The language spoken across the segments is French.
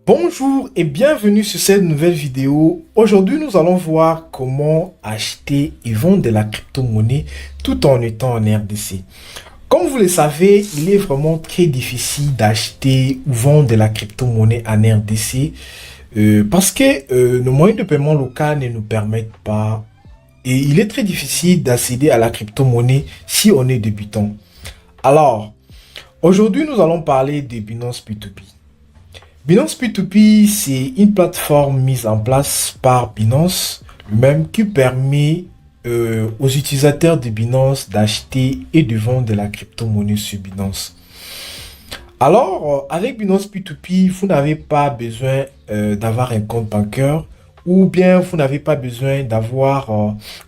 Bonjour et bienvenue sur cette nouvelle vidéo. Aujourd'hui, nous allons voir comment acheter et vendre de la crypto-monnaie tout en étant en RDC. Comme vous le savez, il est vraiment très difficile d'acheter ou vendre de la crypto-monnaie en RDC parce que nos moyens de paiement local ne nous permettent pas et il est très difficile d'accéder à la crypto-monnaie si on est débutant. Alors, aujourd'hui, nous allons parler de Binance P2P. Binance P2P, c'est une plateforme mise en place par Binance lui-même qui permet aux utilisateurs de Binance d'acheter et de vendre de la crypto-monnaie sur Binance. Alors, avec Binance P2P, vous n'avez pas besoin d'avoir un compte bancaire ou bien vous n'avez pas besoin d'avoir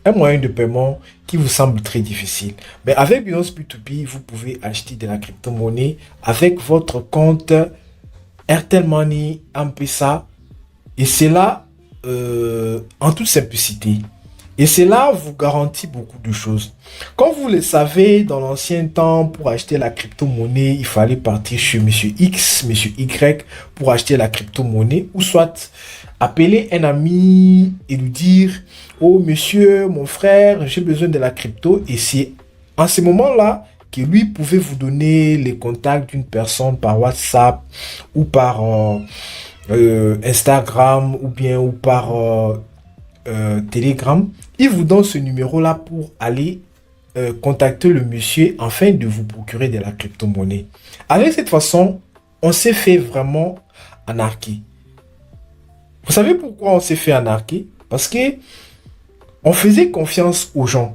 un moyen de paiement qui vous semble très difficile. Mais avec Binance P2P, vous pouvez acheter de la crypto-monnaie avec votre compte Airtel Money, M-Pesa, et cela en toute simplicité. Et cela vous garantit beaucoup de choses. Comme vous le savez, dans l'ancien temps, pour acheter la crypto-monnaie, il fallait partir chez Monsieur X, Monsieur Y pour acheter la crypto-monnaie, ou soit appeler un ami et lui dire « Oh monsieur, mon frère, j'ai besoin de la crypto » et c'est en ce moment-là que lui pouvait vous donner les contacts d'une personne par WhatsApp ou par Instagram ou bien ou par Telegram. Il vous donne ce numéro-là pour aller contacter le monsieur afin de vous procurer de la crypto-monnaie. Avec cette façon, on s'est fait vraiment anarquer. Vous savez pourquoi on s'est fait anarquer? Parce que on faisait confiance aux gens.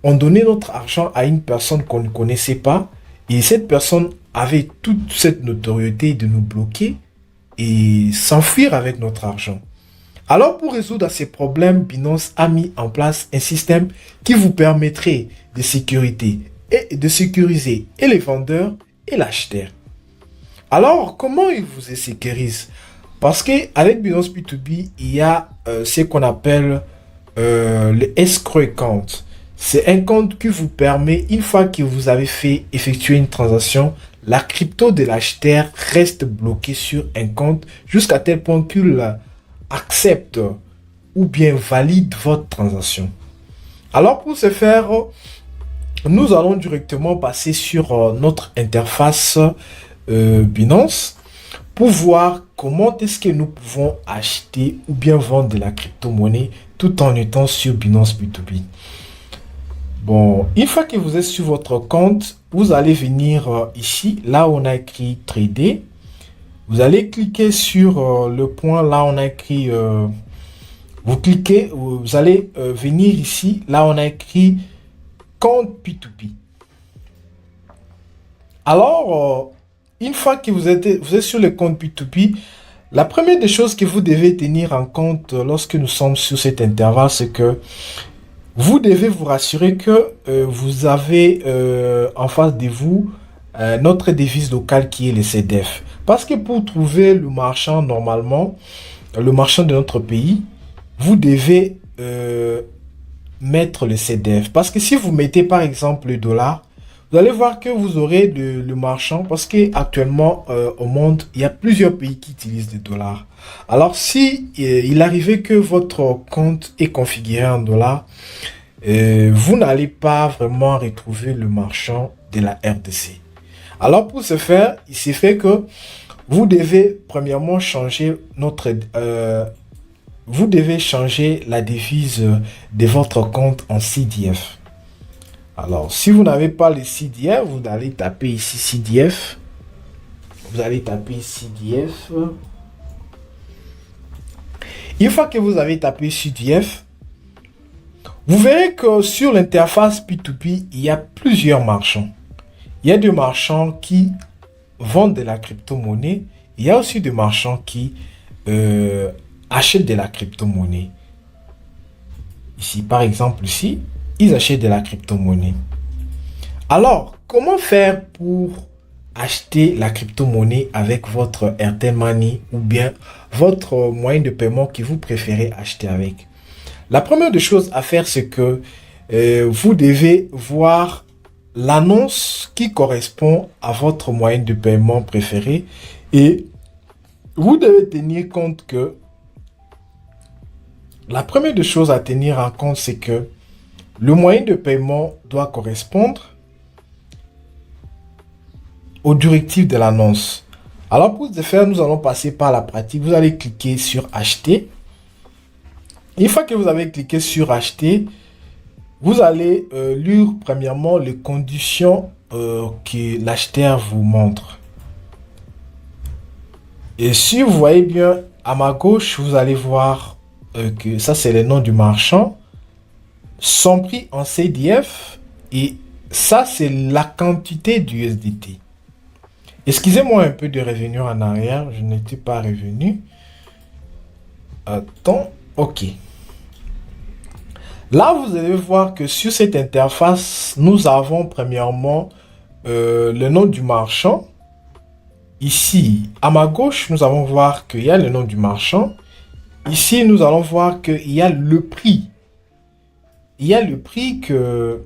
On donnait notre argent à une personne qu'on ne connaissait pas et cette personne avait toute cette notoriété de nous bloquer et s'enfuir avec notre argent. Alors pour résoudre ces problèmes, Binance a mis en place un système qui vous permettrait de sécuriser et les vendeurs et l'acheteur. Alors comment ils vous sécurisent? Parce qu'avec Binance P2P, il y a ce qu'on appelle le escrow account. C'est un compte qui vous permet, une fois que vous avez fait effectuer une transaction, la crypto de l'acheteur reste bloquée sur un compte jusqu'à tel point qu'il accepte ou bien valide votre transaction. Alors pour ce faire, nous allons directement passer sur notre interface Binance pour voir comment est-ce que nous pouvons acheter ou bien vendre de la crypto-monnaie tout en étant sur Binance P2P. Bon, une fois que vous êtes sur votre compte, vous allez venir ici, là où on a écrit Trader. Vous allez cliquer sur le point, là où on a écrit, vous cliquez, vous allez venir ici, là où on a écrit compte P2P. Alors, une fois que vous êtes sur le compte P2P, la première des choses que vous devez tenir en compte lorsque nous sommes sur cet intervalle, c'est que vous devez vous rassurer que vous avez en face de vous notre devise locale qui est le CDF. Parce que pour trouver le marchand, normalement, le marchand de notre pays, vous devez mettre le CDF. Parce que si vous mettez par exemple le dollar, vous allez voir que vous aurez le marchand parce qu'actuellement au monde, il y a plusieurs pays qui utilisent le dollar. Alors si il arrivait que votre compte est configuré en dollars, vous n'allez pas vraiment retrouver le marchand de la RDC. Alors pour ce faire, il s'est fait que vous devez premièrement changer vous devez changer la devise de votre compte en CDF. Alors, si vous n'avez pas le CDF, vous allez taper ici CDF. Vous allez taper CDF. Une fois que vous avez tapé CDF, vous verrez que sur l'interface P2P, il y a plusieurs marchands. Il y a des marchands qui vendent de la crypto-monnaie. Il y a aussi des marchands qui achètent de la crypto-monnaie. Ici, par exemple, ici, ils achètent de la crypto-monnaie. Alors, comment faire pour acheter la crypto-monnaie avec votre Airtel Money ou bien votre moyen de paiement que vous préférez acheter avec? La première des choses à faire, c'est que vous devez voir l'annonce qui correspond à votre moyen de paiement préféré et vous devez tenir compte que la première des choses à tenir en compte, c'est que le moyen de paiement doit correspondre aux directives de l'annonce. Alors pour ce faire, nous allons passer par la pratique. Vous allez cliquer sur acheter. Une fois que vous avez cliqué sur acheter, vous allez lire premièrement les conditions que l'acheteur vous montre. Et si vous voyez bien à ma gauche, vous allez voir que ça c'est le nom du marchand, son prix en CDF et ça c'est la quantité du USDT. Excusez-moi un peu de revenir en arrière, je n'étais pas revenu. Attends, ok. Là, vous allez voir que sur cette interface, nous avons premièrement le nom du marchand. Ici, à ma gauche, nous allons voir qu'il y a le nom du marchand. Ici, nous allons voir qu'il y a le prix. Il y a le prix que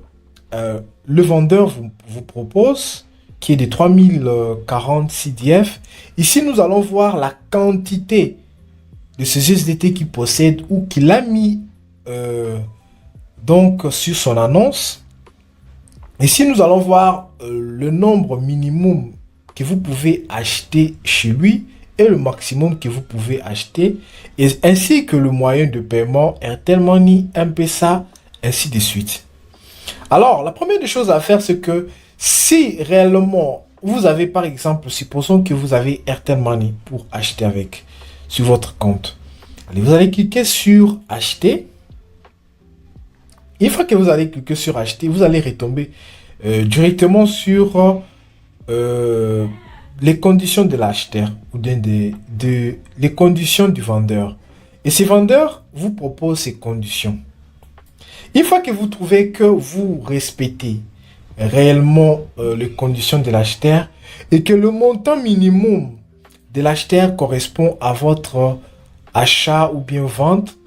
le vendeur vous propose, qui est de 3040 CDF. Ici, nous allons voir la quantité de ces USDT qu'il possède ou qu'il a mis donc sur son annonce. Ici, nous allons voir le nombre minimum que vous pouvez acheter chez lui et le maximum que vous pouvez acheter, et ainsi que le moyen de paiement, Airtel Money, M-Pesa, ainsi de suite. Alors, la première des choses à faire, c'est que si réellement vous avez, par exemple, supposons que vous avez Airtel Money pour acheter avec sur votre compte. Allez, vous allez cliquer sur acheter. Une fois que vous allez cliquer sur acheter, vous allez retomber directement sur les conditions de l'acheteur ou les conditions du vendeur. Et ce vendeur vous propose ces conditions. Une fois que vous trouvez que vous respectez réellement les conditions de l'acheteur et que le montant minimum de l'acheteur correspond à votre achat ou bien vente,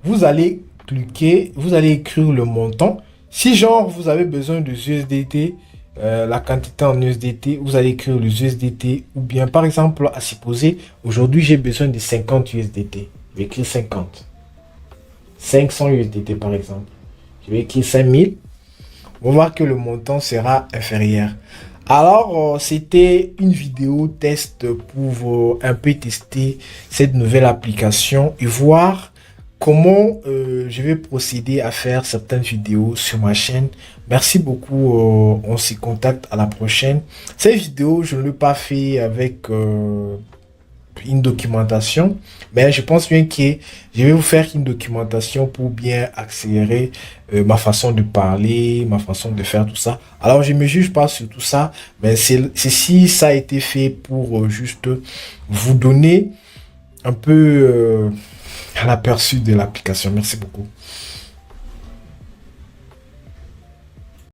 vous allez cliquer, vous allez écrire le montant. Si genre vous avez besoin de USDT, la quantité en USDT, vous allez écrire les USDT, ou bien par exemple à supposer aujourd'hui j'ai besoin de 50 USDT, je vais écrire 50, 500 USDT par exemple, je vais écrire 5000. On va voir que le montant sera inférieur. Alors c'était une vidéo test pour un peu tester cette nouvelle application et voir comment je vais procéder à faire certaines vidéos sur ma chaîne. Merci beaucoup, on s'y contacte à la prochaine. Cette vidéo, je ne l'ai pas fait avec une documentation, mais je pense bien que je vais vous faire une documentation pour bien accélérer ma façon de parler, ma façon de faire tout ça. Alors, je ne me juge pas sur tout ça, mais si ça a été fait pour juste vous donner un peu... à l'aperçu de l'application. Merci beaucoup.